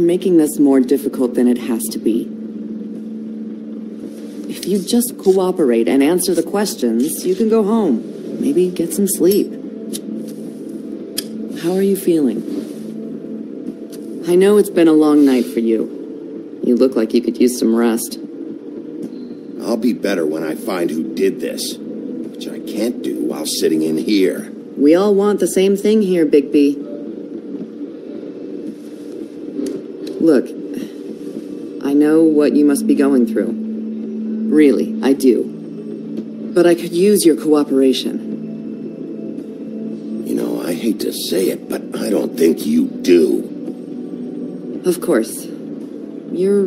making this more difficult than it has to be. If you just cooperate and answer the questions, you can go home. Maybe get some sleep. How are you feeling? I know it's been a long night for you. You look like you could use some rest. I'll be better when I find who did this, which I can't do while sitting in here. We all want the same thing here, Bigby. Look, I know what you must be going through. Really, I do. But I could use your cooperation. You know, I hate to say it, but I don't think you do. Of course. You're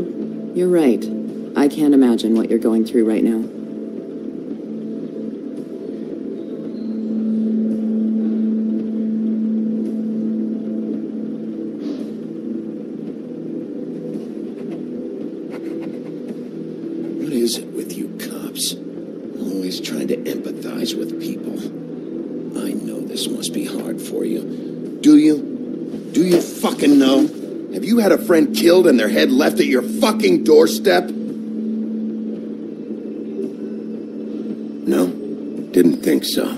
right. I can't imagine what you're going through right now. What is it with you cops? Always trying to empathize with people. I know this must be hard for you. Do you? Do you fucking know? Have you had a friend killed and their head left at your fucking doorstep? No? Didn't think so.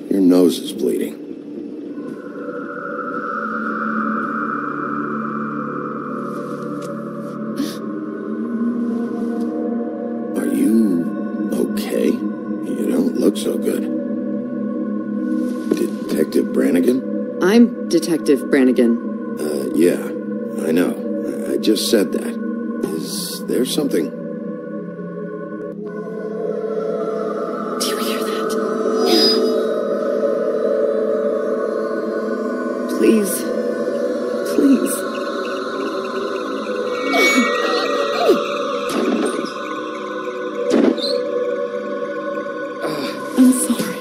Your nose is bleeding. Are you okay? You don't look so good. Detective Brannigan? I'm Detective Brannigan. Yeah, I know. I just said that. Is there something? Do you hear that? Please. Please. I'm sorry.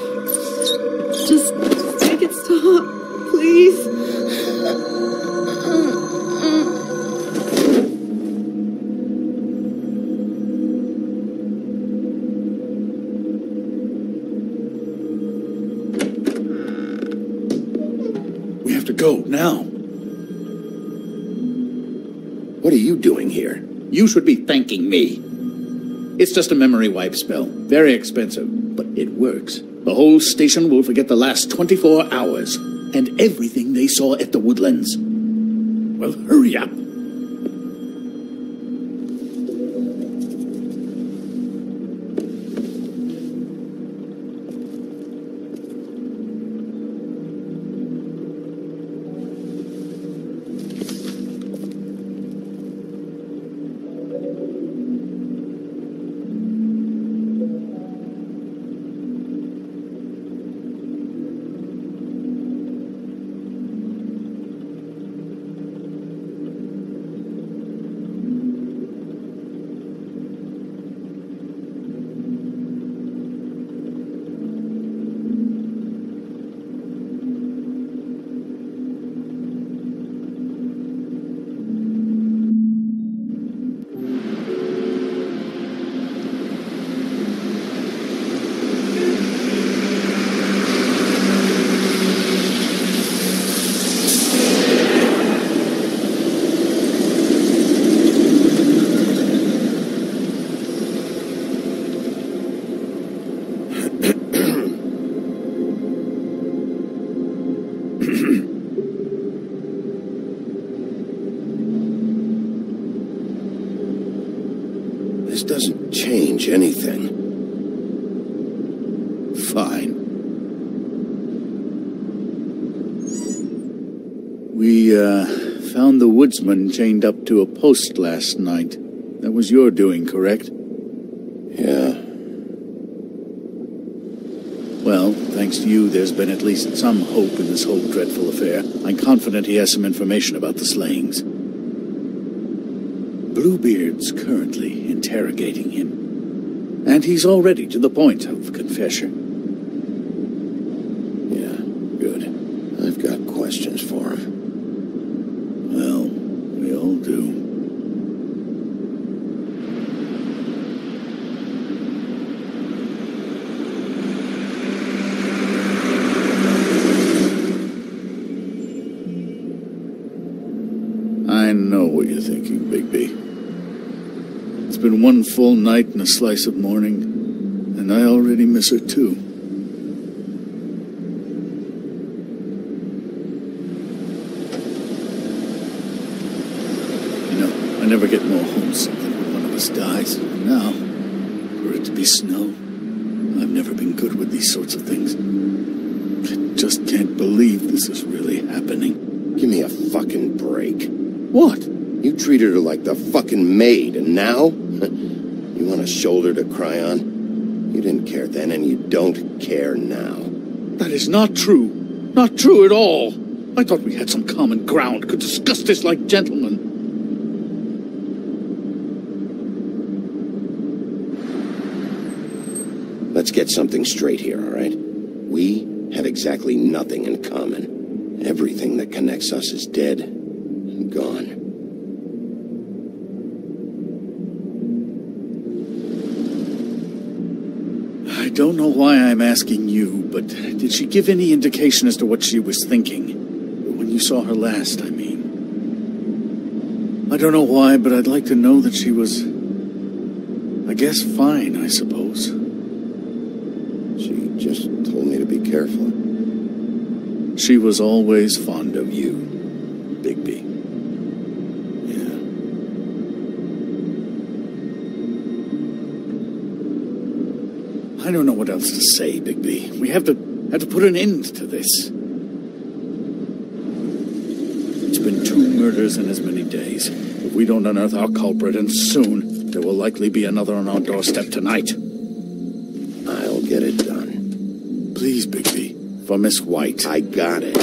Just make it stop, please. We have to go, now. What are you doing here? You should be thanking me. It's just a memory wipe spell. Very expensive, but it works. The whole station will forget the last 24 hours and everything they saw at the Woodlands. Well, hurry up. This doesn't change anything. Fine. We, found the woodsman chained up to a post last night. That was your doing, correct? Yeah. Well, thanks to you, there's been at least some hope in this whole dreadful affair. I'm confident he has some information about the slayings. Bluebeard's currently interrogating him. And he's already to the point of confession. Yeah, good. I've got questions for him. Well, we all do. I know what you're thinking, Bigby. It's been one full night and a slice of morning, and I already miss her too. You know, I never get more homesick than when one of us dies. And now, for it to be Snow, I've never been good with these sorts of things. I just can't believe this is really happening. Give me a fucking break. What? You treated her like the fucking maid, and now? You want a shoulder to cry on? You didn't care then, and you don't care now. That is not true. Not true at all. I thought we had some common ground, could discuss this like gentlemen. Let's get something straight here, all right? We have exactly nothing in common. Everything that connects us is dead and gone. I don't know why I'm asking you, but did she give any indication as to what she was thinking? When you saw her last, I mean. I don't know why, but I'd like to know that she was, I guess, fine, I suppose. She just told me to be careful. She was always fond of you, Bigby. Yeah. I don't know what else to say, Bigby. We have to put an end to this. It's been 2 murders in as many days. If we don't unearth our culprit, and soon, there will likely be another on our doorstep tonight. I'll get it done. Please, Bigby. For Miss White. I got it.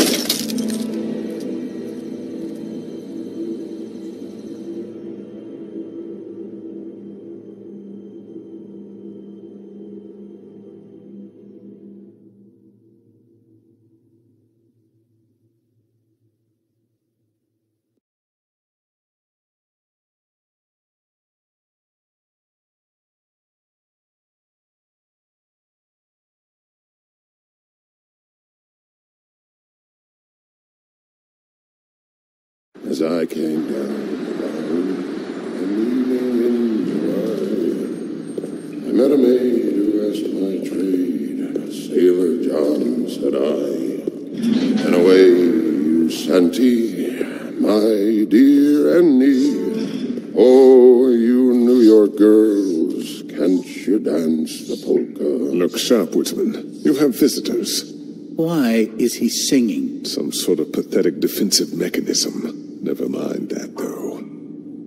As I came down the line and leaning in the wine, I met a maid who asked my trade. Sailor John, said I, and away you Santy, my dear Annie. Oh, you New York girls, can't you dance the polka? Look sharp, Woodsman. You have visitors. Why is he singing? Some sort of pathetic defensive mechanism. Never mind that, though.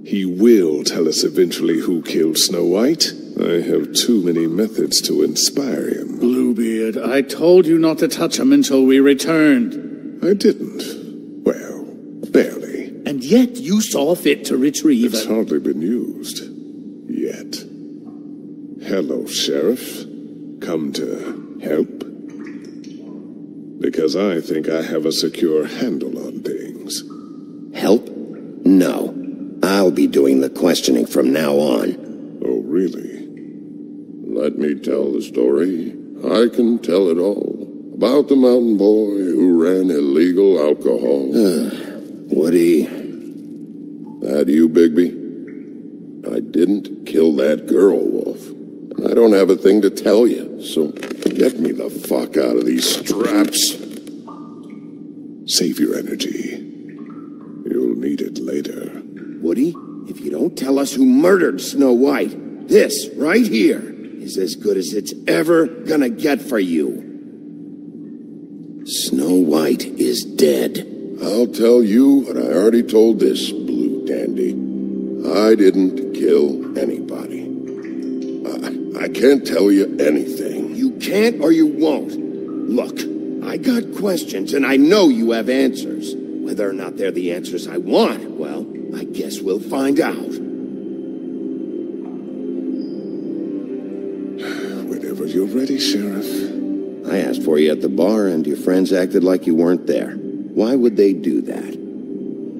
He will tell us eventually who killed Snow White. I have too many methods to inspire him. Bluebeard, I told you not to touch him until we returned. I didn't. Well, barely. And yet you saw fit to retrieve It's hardly been used. Yet. Hello, Sheriff. Come to help? Because I think I have a secure handle on things. Help? No. I'll be doing the questioning from now on. Oh, really? Let me tell the story. I can tell it all. About the mountain boy who ran illegal alcohol. Woody. That you, Bigby? I didn't kill that girl, Wolf. And I don't have a thing to tell you, so get me the fuck out of these straps. Save your energy. You'll need it later. Woody, if you don't tell us who murdered Snow White, this right here is as good as it's ever gonna get for you. Snow White is dead. I'll tell you what I already told this blue dandy. I didn't kill anybody. I can't tell you anything. You can't or you won't. Look, I got questions and I know you have answers. Whether or not they're the answers I want, well, I guess we'll find out. Whenever you're ready, Sheriff. I asked for you at the bar and your friends acted like you weren't there. Why would they do that?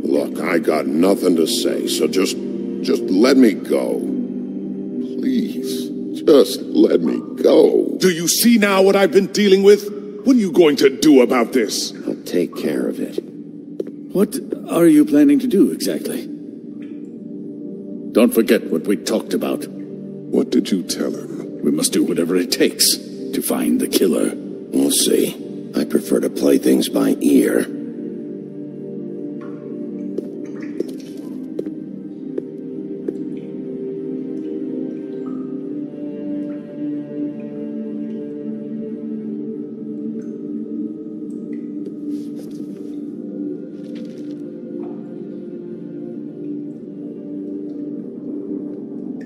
Look, I got nothing to say, so just let me go. Please, just let me go. Do you see now what I've been dealing with? What are you going to do about this? I'll take care of it. What are you planning to do exactly? Don't forget what we talked about. What did you tell him? We must do whatever it takes to find the killer. We'll see. I prefer to play things by ear.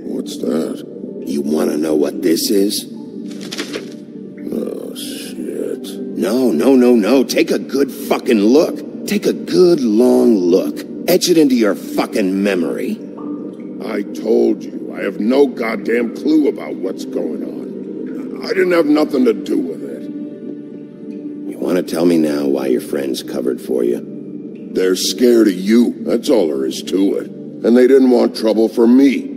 What's that? You want to know what this is? Oh, shit. No. Take a good fucking look. Take a good long look. Etch it into your fucking memory. I told you, I have no goddamn clue about what's going on. I didn't have nothing to do with it. You want to tell me now why your friends covered for you? They're scared of you, that's all there is to it. And they didn't want trouble for me.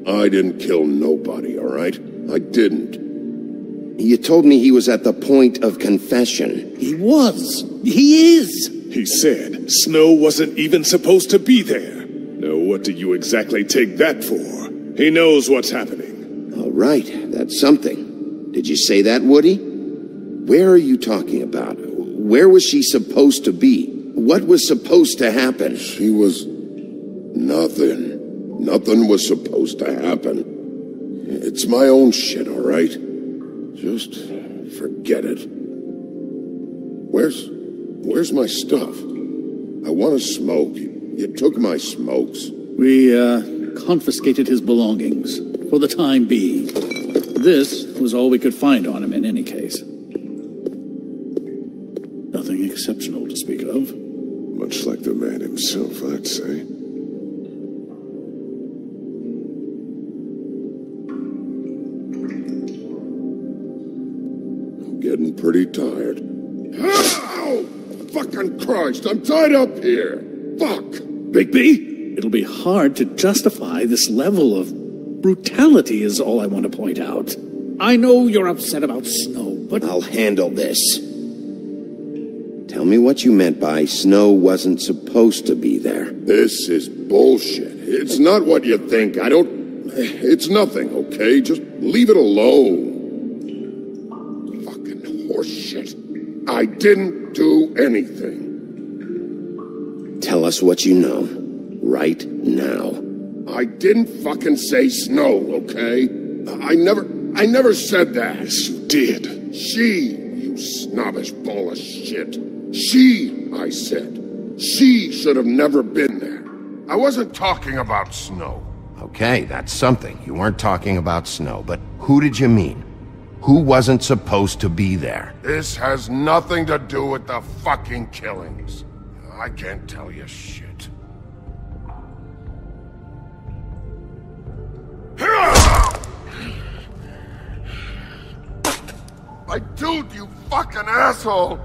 I didn't kill nobody, all right? I didn't. You told me he was at the point of confession. He was. He is. He said Snow wasn't even supposed to be there. Now what do you exactly take that for? He knows what's happening. All right, that's something. Did you say that, Woody? Where are you talking about? Where was she supposed to be? What was supposed to happen? She was... nothing. Nothing was supposed to happen. It's my own shit, all right? Just forget it. Where's my stuff? I want to smoke. You took my smokes. We, confiscated his belongings, for the time being. This was all we could find on him in any case. Nothing exceptional to speak of. Much like the man himself, I'd say. Getting pretty tired. Ow! Fucking Christ, I'm tied up here! Fuck! Bigby, it'll be hard to justify this level of brutality is all I want to point out. I know you're upset about Snow, but... I'll handle this. Tell me what you meant by Snow wasn't supposed to be there. This is bullshit. It's not what you think. It's nothing, okay? Just leave it alone. Horseshit. I didn't do anything. Tell us what you know. Right now. I didn't fucking say Snow, okay? I never said that. Yes, you did. She, you snobbish ball of shit. She, I said. She should have never been there. I wasn't talking about Snow. Okay, that's something. You weren't talking about Snow, but who did you mean? Who wasn't supposed to be there? This has nothing to do with the fucking killings. I can't tell you shit. I told you, fucking asshole!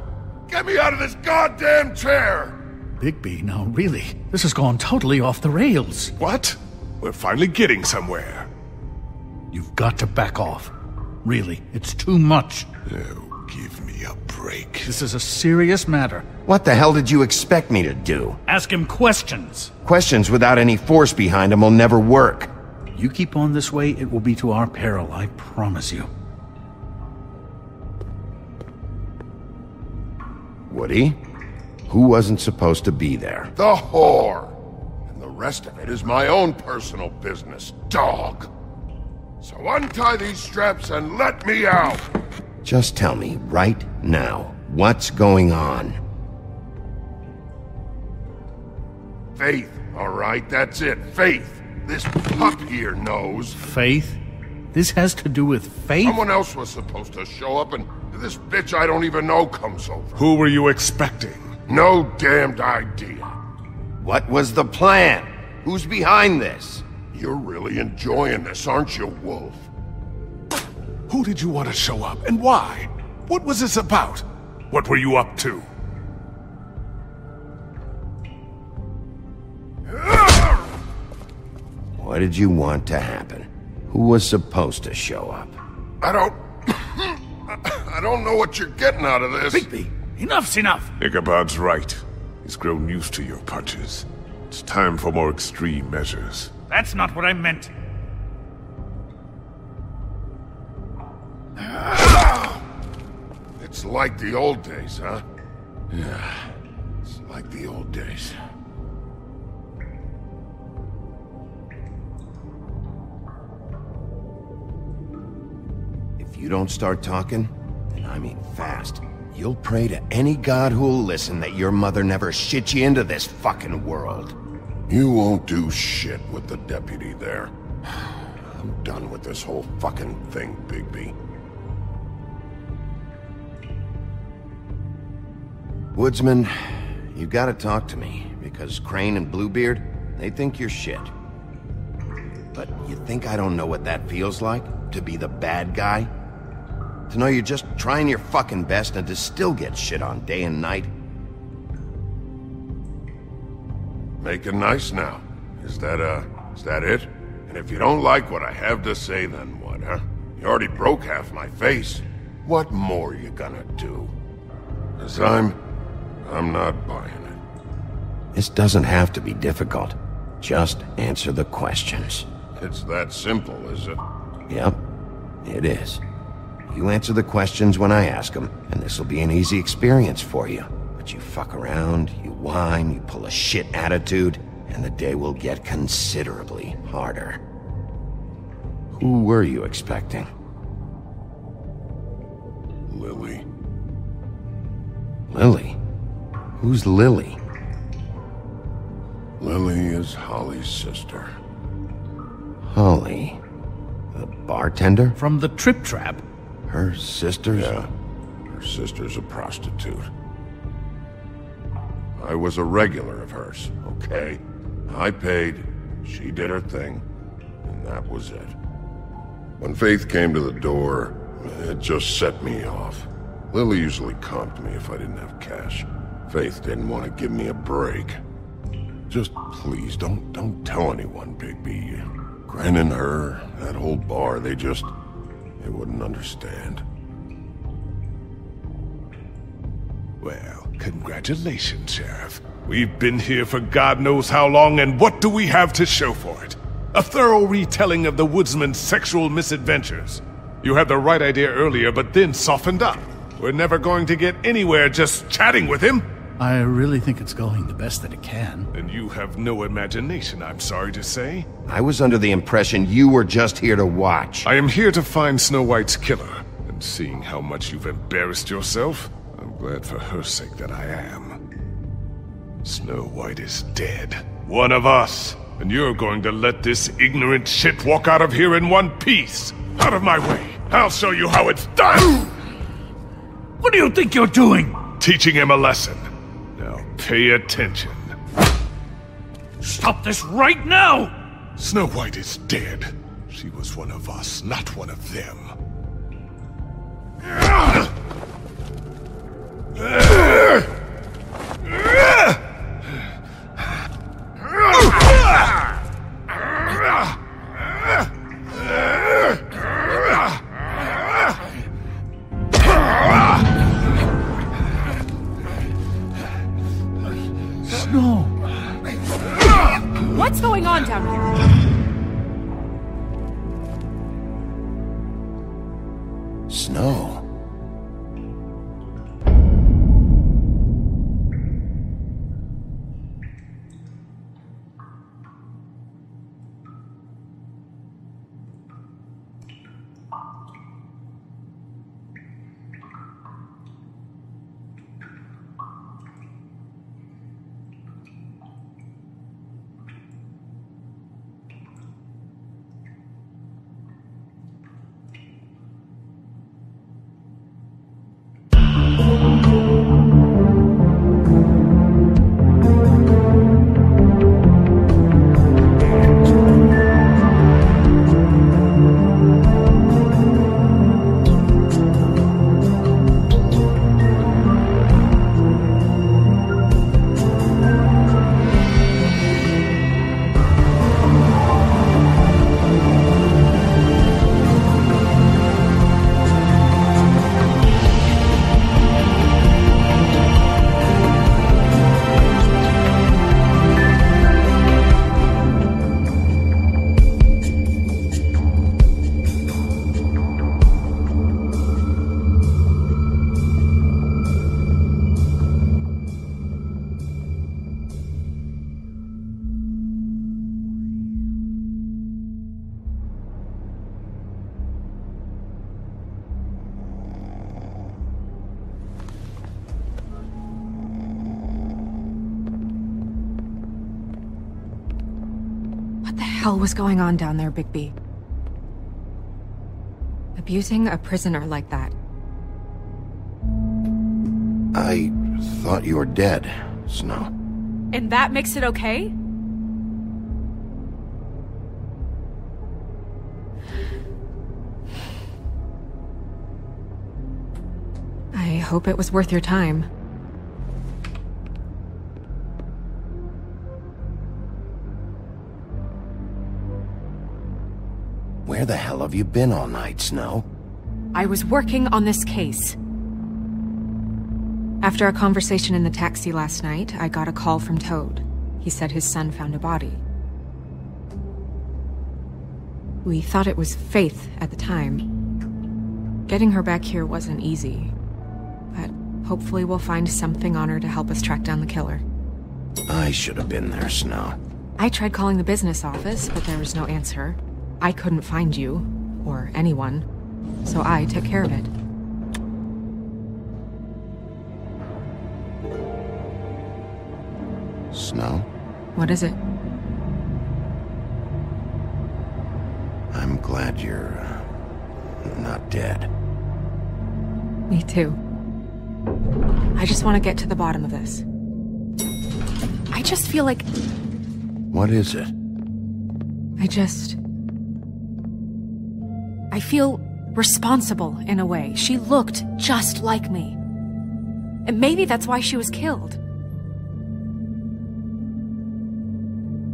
Get me out of this goddamn chair! Bigby, now really, this has gone totally off the rails. What? We're finally getting somewhere. You've got to back off. Really, it's too much. Oh, give me a break. This is a serious matter. What the hell did you expect me to do? Ask him questions. Questions without any force behind them will never work. You keep on this way, it will be to our peril, I promise you. Woody? Who wasn't supposed to be there? The whore! And the rest of it is my own personal business, dog. So untie these straps and let me out! Just tell me, right now, what's going on? Faith, all right? That's it, Faith. This pup here knows. Faith? This has to do with faith? Someone else was supposed to show up, and this bitch I don't even know comes over. Who were you expecting? No damned idea. What was the plan? Who's behind this? You're really enjoying this, aren't you, Wolf? Who did you want to show up, and why? What was this about? What were you up to? What did you want to happen? Who was supposed to show up? I don't know what you're getting out of this. Bigby, enough's enough. Ichabod's right. He's grown used to your punches. It's time for more extreme measures. That's not what I meant. It's like the old days, huh? Yeah, it's like the old days. If you don't start talking, and I mean fast, you'll pray to any god who'll listen that your mother never shit you into this fucking world. You won't do shit with the deputy there. I'm done with this whole fucking thing, Bigby. Woodsman, you gotta talk to me, because Crane and Bluebeard, they think you're shit. But you think I don't know what that feels like? To be the bad guy? To know you're just trying your fucking best and to still get shit on day and night? Make it nice now. Is that it? And if you don't like what I have to say, then what, huh? You already broke half my face. What more you gonna do? 'Cause I'm not buying it. This doesn't have to be difficult. Just answer the questions. It's that simple, is it? Yep, it is. You answer the questions when I ask them, and this'll be an easy experience for you. But you fuck around, you whine, you pull a shit attitude, and the day will get considerably harder. Who were you expecting? Lily. Lily? Who's Lily? Lily is Holly's sister. Holly? The bartender? From the Trip Trap? Her sister's? Yeah. Her sister's a prostitute. I was a regular of hers, okay? I paid, she did her thing, and that was it. When Faith came to the door, it just set me off. Lily usually comped me if I didn't have cash. Faith didn't want to give me a break. Just please, don't tell anyone, Bigby. Gren and her, that whole bar, they wouldn't understand. Well, congratulations, Sheriff. We've been here for God knows how long, and what do we have to show for it? A thorough retelling of the woodsman's sexual misadventures. You had the right idea earlier, but then softened up. We're never going to get anywhere just chatting with him. I really think it's going the best that it can. And you have no imagination, I'm sorry to say. I was under the impression you were just here to watch. I am here to find Snow White's killer, and seeing how much you've embarrassed yourself, I'm glad for her sake that I am. Snow White is dead. One of us. And you're going to let this ignorant shit walk out of here in one piece. Out of my way. I'll show you how it's done! What do you think you're doing? Teaching him a lesson. Now pay attention. Stop this right now! Snow White is dead. She was one of us, not one of them. No. What's going on down here? Snow. the hell was going on down there, Bigby? Abusing a prisoner like that. I thought you were dead, Snow. And that makes it okay? I hope it was worth your time. Where the hell have you been all night, Snow? I was working on this case. After a conversation in the taxi last night, I got a call from Toad. He said his son found a body. We thought it was Faith at the time. Getting her back here wasn't easy, but hopefully we'll find something on her to help us track down the killer. I should have been there, Snow. I tried calling the business office, but there was no answer. I couldn't find you, or anyone, so I took care of it. Snow? What is it? I'm glad you're not dead. Me too. I just want to get to the bottom of this. I just feel like... What is it? I feel responsible in a way. She looked just like me. And maybe that's why she was killed.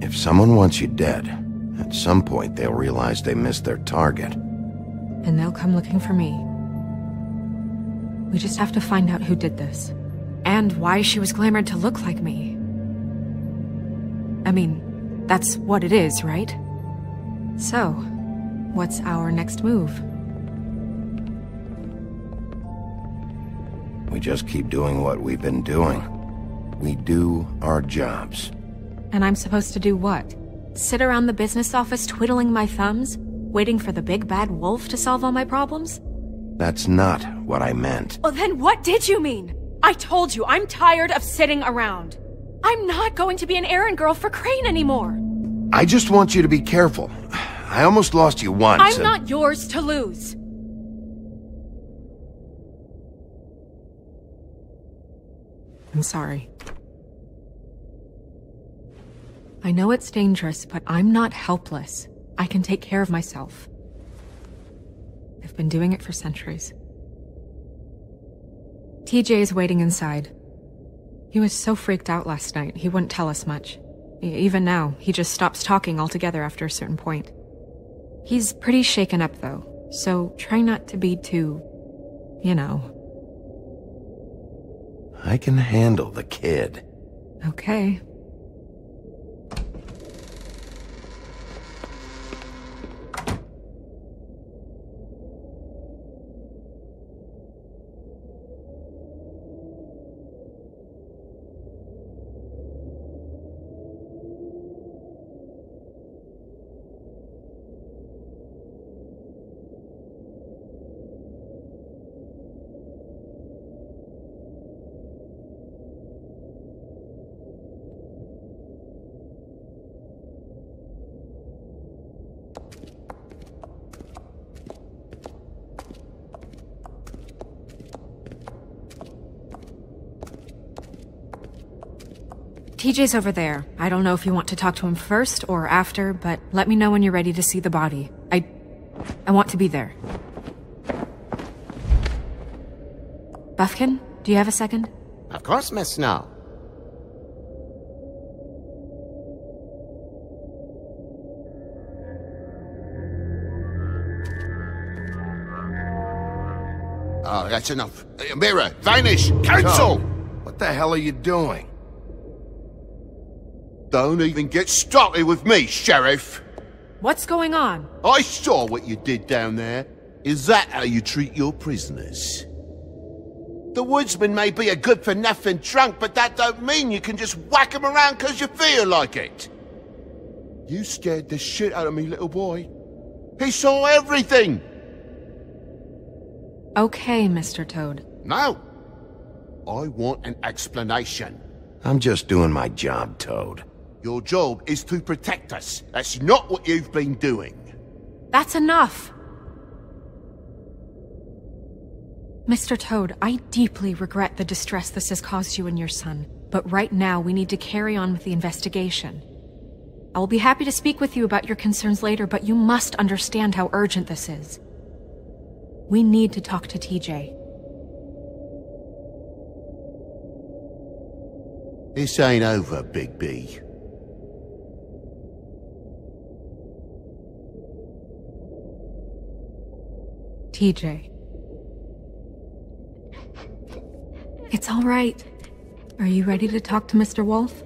If someone wants you dead, at some point they'll realize they missed their target. And they'll come looking for me. We just have to find out who did this. And why she was glamored to look like me. I mean, that's what it is, right? So, what's our next move? We just keep doing what we've been doing. We do our jobs. And I'm supposed to do what? Sit around the business office twiddling my thumbs, waiting for the big bad wolf to solve all my problems? That's not what I meant. Well, then what did you mean? I told you, I'm tired of sitting around. I'm not going to be an errand girl for Crane anymore. I just want you to be careful. I almost lost you once. I'm not yours to lose. I'm sorry. I know it's dangerous, but I'm not helpless. I can take care of myself. I've been doing it for centuries. TJ is waiting inside. He was so freaked out last night, he wouldn't tell us much. Even now, he just stops talking altogether after a certain point. He's pretty shaken up, though, so try not to be too... you know. I can handle the kid. Okay. TJ's over there. I don't know if you want to talk to him first or after, but let me know when you're ready to see the body. I want to be there. Buffkin, do you have a second? Of course, Miss Snow. Oh, that's enough. Mirror, vanish, cancel! No. What the hell are you doing? Don't even get started with me, Sheriff. What's going on? I saw what you did down there. Is that how you treat your prisoners? The woodsman may be a good-for-nothing drunk, but that don't mean you can just whack him around because you feel like it. You scared the shit out of me, little boy. He saw everything. Okay, Mr. Toad. No. I want an explanation. I'm just doing my job, Toad. Your job is to protect us. That's not what you've been doing. That's enough! Mr. Toad, I deeply regret the distress this has caused you and your son, but right now we need to carry on with the investigation. I will be happy to speak with you about your concerns later, but you must understand how urgent this is. We need to talk to TJ. This ain't over, Big B. TJ. It's all right. Are you ready to talk to Mr. Wolf?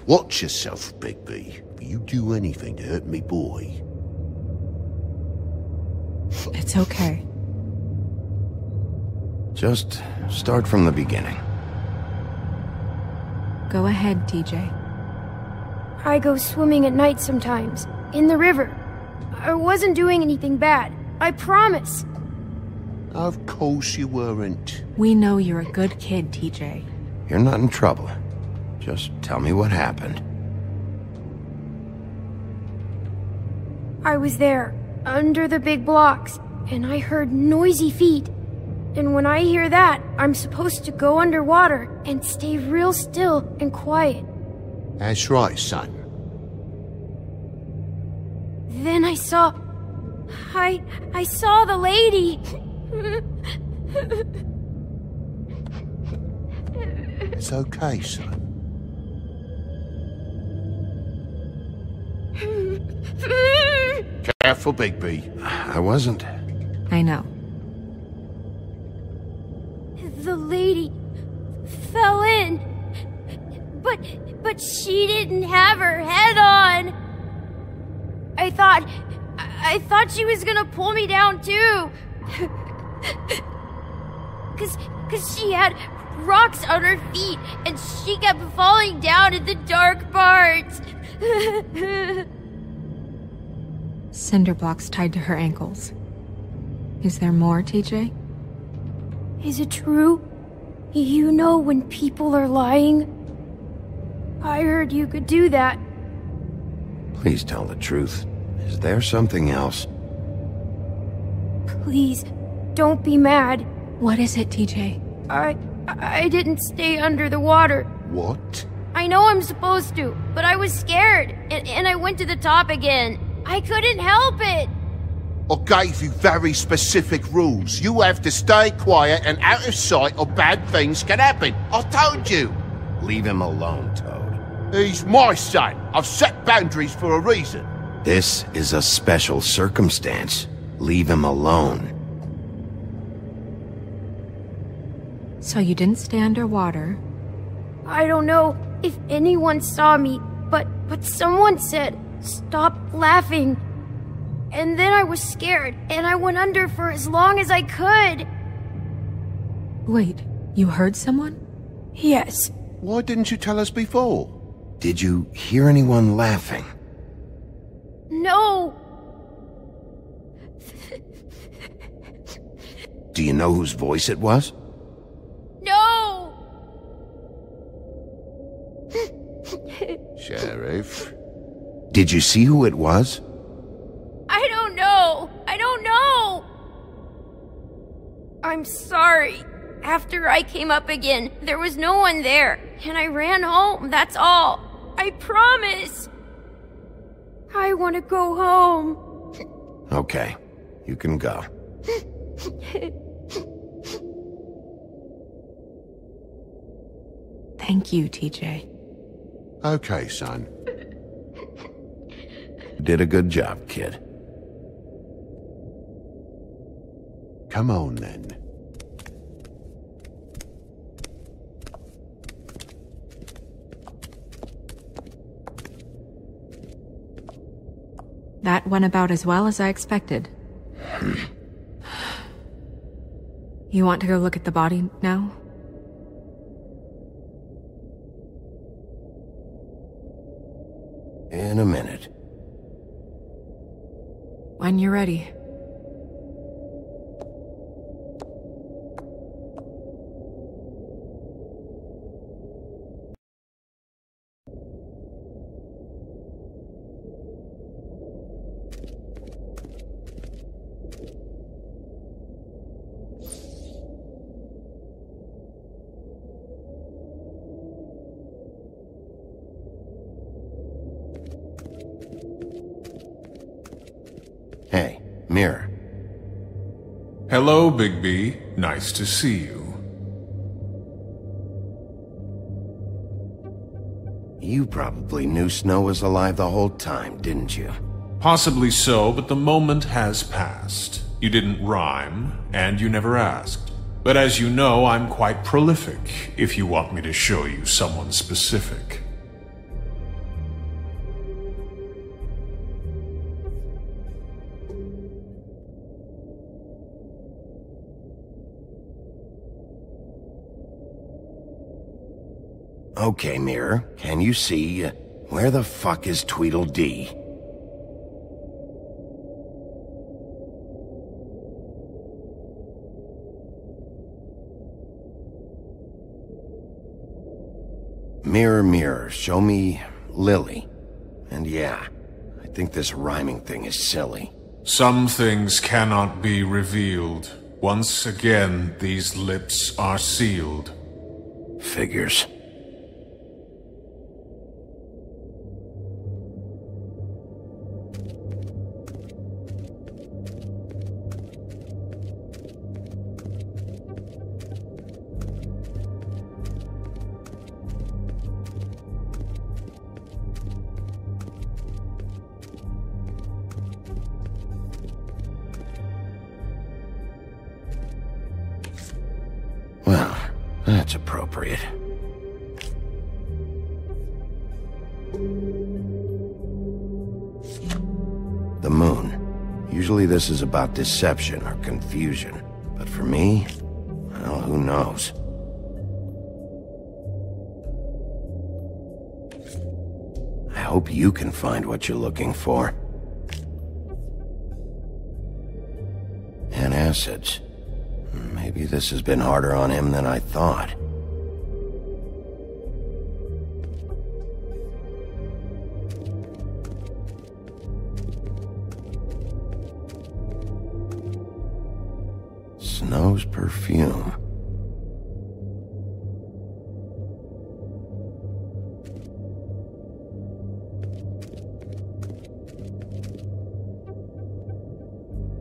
Watch yourself, Big B. If you do anything to hurt me boy. It's okay. Just start from the beginning. Go ahead, TJ. I go swimming at night sometimes, in the river. I wasn't doing anything bad. I promise. Of course you weren't. We know you're a good kid, TJ. You're not in trouble. Just tell me what happened. I was there, under the big blocks, and I heard noisy feet. And when I hear that, I'm supposed to go underwater and stay real still and quiet. That's right, son. Then I saw the lady. It's okay, son. Careful, Big B. I wasn't. I know. The lady fell in. But she didn't have her head on. I thought she was gonna pull me down too. Cause she had rocks on her feet and she kept falling down in the dark parts. Cinder blocks tied to her ankles. Is there more, TJ? Is it true? You know when people are lying? I heard you could do that. Please tell the truth. Is there something else? Please, don't be mad. What is it, TJ? I didn't stay under the water. What? I know I'm supposed to, but I was scared, and I went to the top again. I couldn't help it. I gave you very specific rules. You have to stay quiet and out of sight or bad things can happen. I told you. Leave him alone, Toad. He's my son. I've set boundaries for a reason. This is a special circumstance. Leave him alone. So you didn't stay underwater? I don't know if anyone saw me, but someone said, "Stop laughing." And then I was scared, and I went under for as long as I could. Wait, you heard someone? Yes. Why didn't you tell us before? Did you hear anyone laughing? No. Do you know whose voice it was? No. Sheriff? Did you see who it was? I don't know. I don't know. I'm sorry. After I came up again, there was no one there, and I ran home, that's all. I promise. I want to go home. Okay, you can go. Thank you, TJ. Okay, son. Did a good job, kid. Come on, then. That went about as well as I expected. You want to go look at the body now? In a minute. When you're ready. Mirror. Hello, Bigby. Nice to see you. You probably knew Snow was alive the whole time, didn't you? Possibly so, but the moment has passed. You didn't rhyme, and you never asked. But as you know, I'm quite prolific, if you want me to show you someone specific. Okay, Mirror, can you see? Where the fuck is Tweedledee? Mirror, mirror, show me Lily. And yeah, I think this rhyming thing is silly. Some things cannot be revealed. Once again, these lips are sealed. Figures. Well, that's appropriate. The moon. Usually this is about deception or confusion. But for me, well, who knows? I hope you can find what you're looking for. Antacids. Maybe this has been harder on him than I thought. Snow's perfume.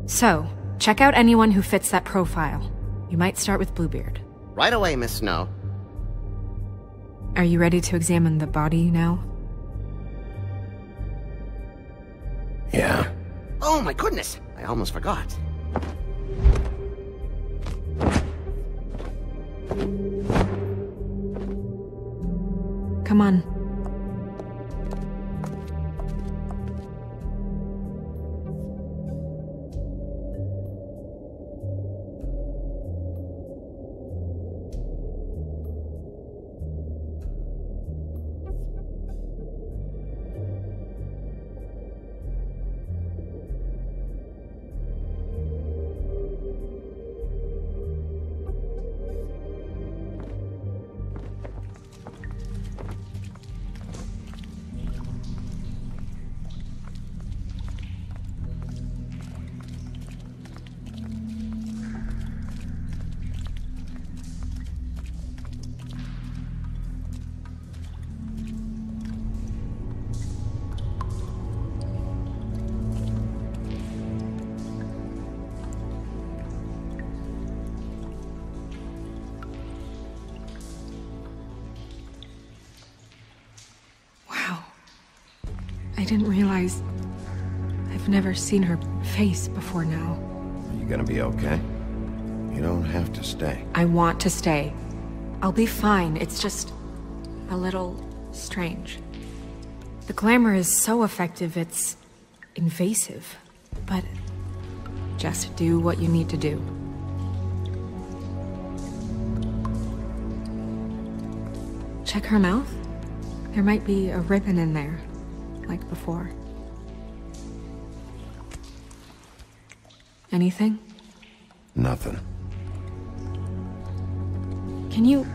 So, check out anyone who fits that profile. You might start with Bluebeard. Right away, Miss Snow. Are you ready to examine the body now? Yeah. Oh my goodness! I almost forgot. Come on. I didn't realize I've never seen her face before now. Are you gonna be okay? You don't have to stay. I want to stay. I'll be fine. It's just a little strange. The glamour is so effective, it's invasive. But just do what you need to do. Check her mouth. There might be a ribbon in there, like before. Anything? Nothing. Can you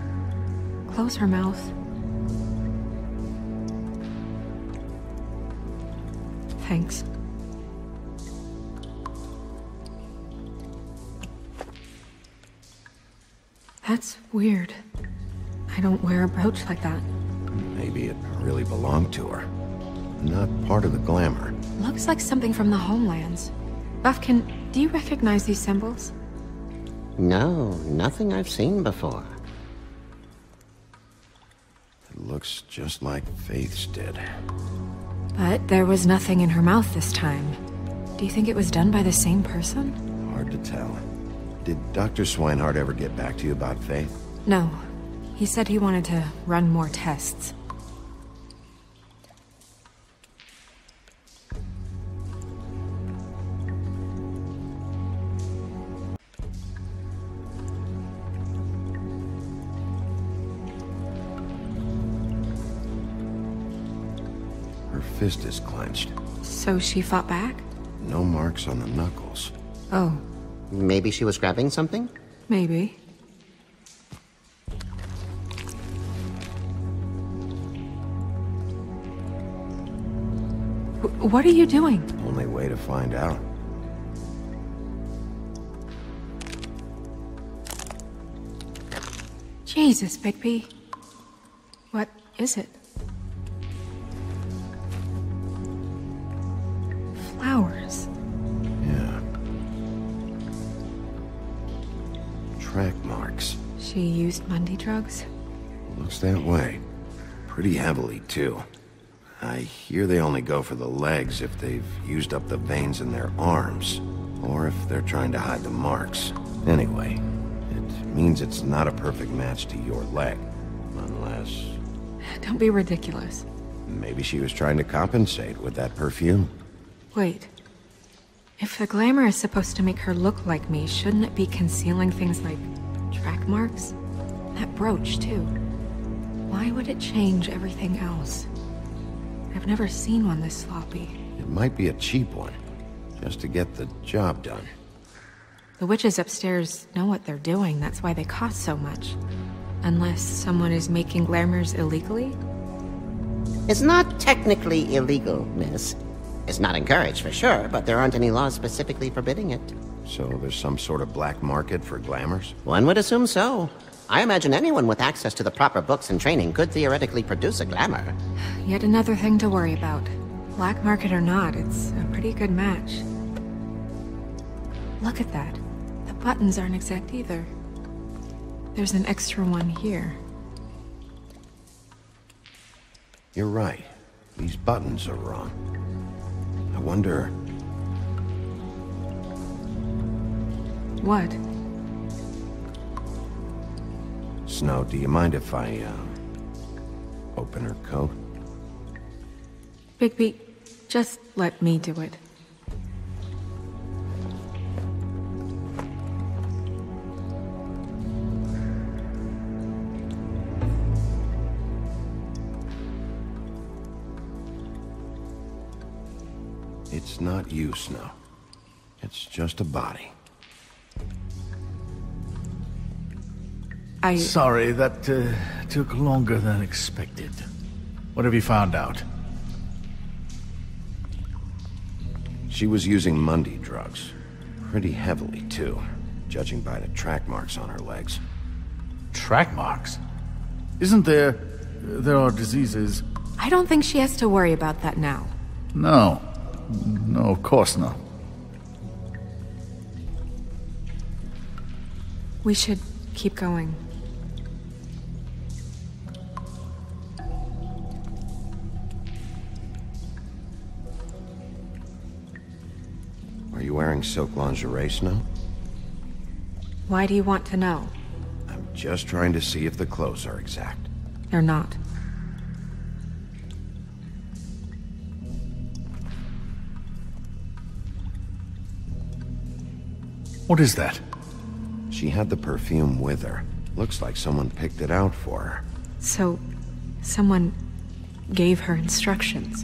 close her mouth? Thanks. That's weird. I don't wear a brooch like that. Maybe it really belonged to her. Not part of the glamour. Looks like something from the Homelands. Buffkin, do you recognize these symbols? No, nothing I've seen before. It looks just like Faith's did. But there was nothing in her mouth this time. Do you think it was done by the same person? Hard to tell. Did Dr. Swinehart ever get back to you about Faith? No. He said he wanted to run more tests. Her fist is clenched. So she fought back? No marks on the knuckles. Oh. Maybe she was grabbing something? Maybe. What are you doing? Only way to find out. Jesus, Bigby. What is it? Flowers. Yeah. Track marks. She used Mundy drugs? Looks that way. Pretty heavily, too. I hear they only go for the legs if they've used up the veins in their arms, or if they're trying to hide the marks. Anyway, it means it's not a perfect match to your leg, unless... Don't be ridiculous. Maybe she was trying to compensate with that perfume. Wait. If the glamour is supposed to make her look like me, shouldn't it be concealing things like track marks? That brooch, too. Why would it change everything else? I've never seen one this sloppy. It might be a cheap one, just to get the job done. The witches upstairs know what they're doing, that's why they cost so much. Unless someone is making glamours illegally? It's not technically illegal, miss. It's not encouraged for sure, but there aren't any laws specifically forbidding it. So there's some sort of black market for glamours? One would assume so. I imagine anyone with access to the proper books and training could theoretically produce a glamour. Yet another thing to worry about. Black market or not, it's a pretty good match. Look at that. The buttons aren't exact either. There's an extra one here. You're right. These buttons are wrong. I wonder... What? Snow, do you mind if I, open her coat? Bigby, just let me do it. It's not you, Snow. It's just a body. Sorry, that took longer than expected. What have you found out? She was using Mundy drugs. Pretty heavily, too, judging by the track marks on her legs. Track marks? Isn't there... there are diseases... I don't think she has to worry about that now. No. No, of course not. We should keep going. Are you wearing silk lingerie, Snow? Why do you want to know? I'm just trying to see if the clothes are exact. They're not. What is that? She had the perfume with her. Looks like someone picked it out for her. So, someone gave her instructions.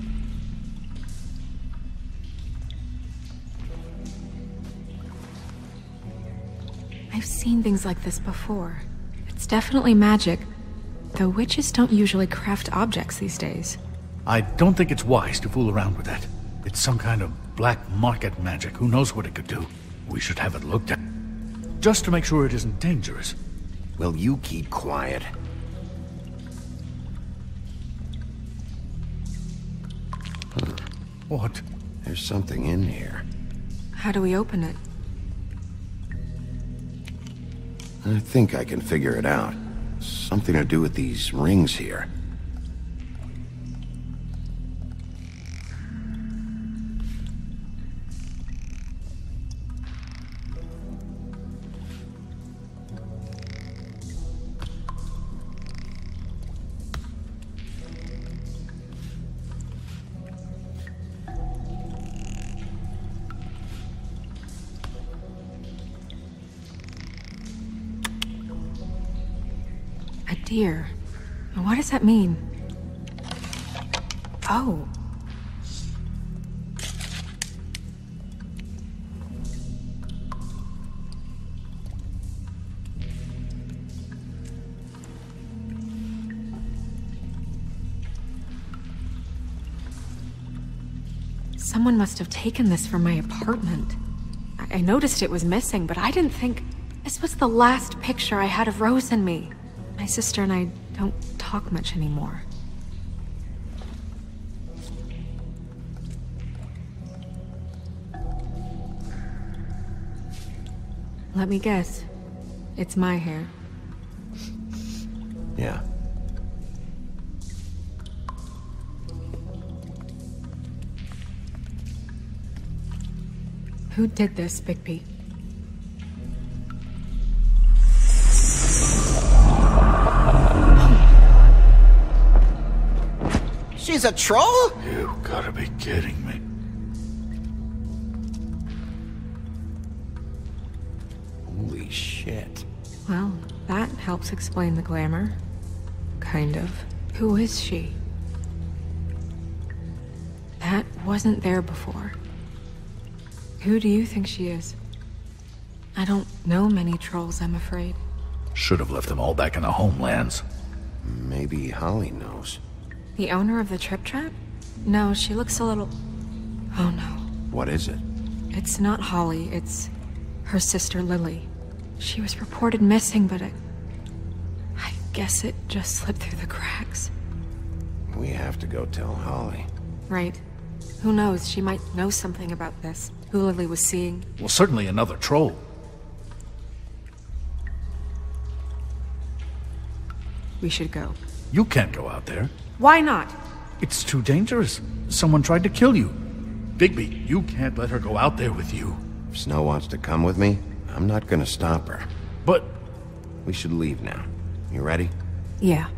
I've seen things like this before. It's definitely magic, though witches don't usually craft objects these days. I don't think it's wise to fool around with that. It's some kind of black market magic. Who knows what it could do? We should have it looked at. Just to make sure it isn't dangerous. Will you keep quiet? What? There's something in here. How do we open it? I think I can figure it out. Something to do with these rings here. A deer. What does that mean? Oh. Someone must have taken this from my apartment. I noticed it was missing, but I didn't think this was the last picture I had of Rose and me. My sister and I don't talk much anymore. Let me guess. It's my hair. Yeah. Who did this, Bigby? She's a troll? You gotta be kidding me. Holy shit. Well, that helps explain the glamour. Kind of. Who is she? That wasn't there before. Who do you think she is? I don't know many trolls, I'm afraid. Should have left them all back in the homelands. Maybe Holly knows. The owner of the Trip Trap? No, she looks a little... Oh no. What is it? It's not Holly, it's her sister Lily. She was reported missing, but I guess it just slipped through the cracks. We have to go tell Holly. Right. Who knows, she might know something about this. Who Lily was seeing. Well, certainly another troll. We should go. You can't go out there. Why not? It's too dangerous. Someone tried to kill you. Bigby, you can't let her go out there with you. If Snow wants to come with me, I'm not gonna stop her. But... We should leave now. You ready? Yeah.